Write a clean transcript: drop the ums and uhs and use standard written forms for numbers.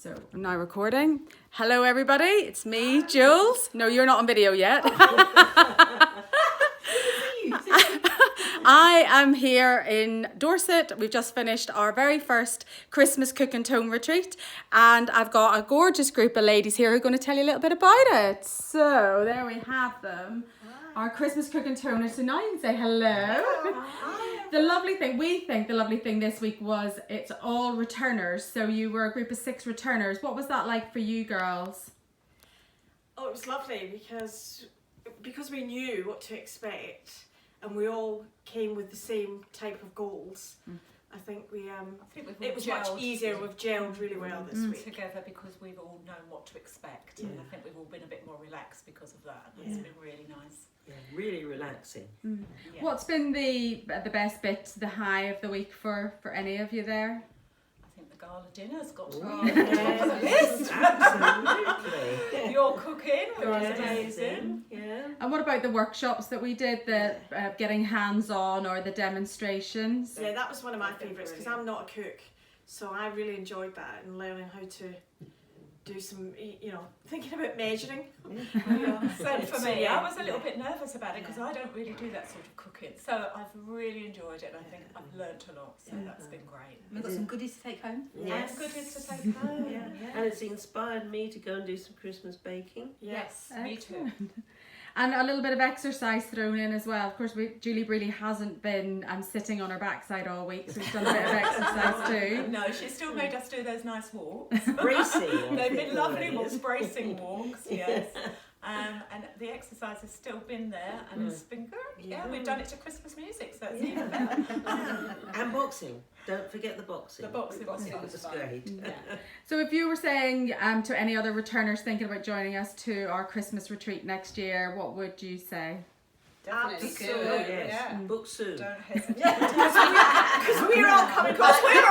So I'm now recording. Hello everybody, it's me, Jules. No, you're not on video yet. I am here in Dorset. We've just finished our very first Christmas cook and tone retreat, and I've got a gorgeous group of ladies here who are going to tell you a little bit about it. So there we have them. Our Christmas cook and toner. So now you can say hello. The lovely thing this week was it's all returners. So you were a group of 6 returners. What was that like for you girls? Oh, it was lovely because we knew what to expect and we all came with the same type of goals. I think it was much easier. We've gelled really well this week together because we've all known what to expect, and I think we've all been a bit more relaxed because of that. And it's been really nice. Yeah, really relaxing. Yeah. What's been the best bit, the high of the week for any of you there? I think the gala dinner's got to Oh, be on the top of the list. Absolutely. Your cooking was amazing. Yeah. And what about the workshops that we did, the getting hands-on or the demonstrations? Yeah, that was one of my favourites because I'm not a cook, so I really enjoyed that and learning how to do some, thinking about measuring. So for me, I was a little bit nervous about it because I don't really do that sort of cooking. So I've really enjoyed it, and I think I've learnt a lot. So that's been great. We've got some goodies to take home. Yes, goodies to take home. And it's inspired me to go and do some Christmas baking. Yes, me too. And a little bit of exercise thrown in as well. Of course, Julie really hasn't been sitting on her backside all week, so we've done a bit of exercise too. No, she still made us do those nice walks. Bracing. They've been lovely walks, bracing walks, yes. And the exercise has still been there, and it's been good. Yeah, we've done it to Christmas music, so it's even better. And boxing. Don't forget the boxing. The boxing was great. Yeah. So if you were saying to any other returners thinking about joining us to our Christmas retreat next year, what would you say? Absolutely. Oh, yes. Yeah. Book soon. Don't hesitate. Because we're all coming. Because we're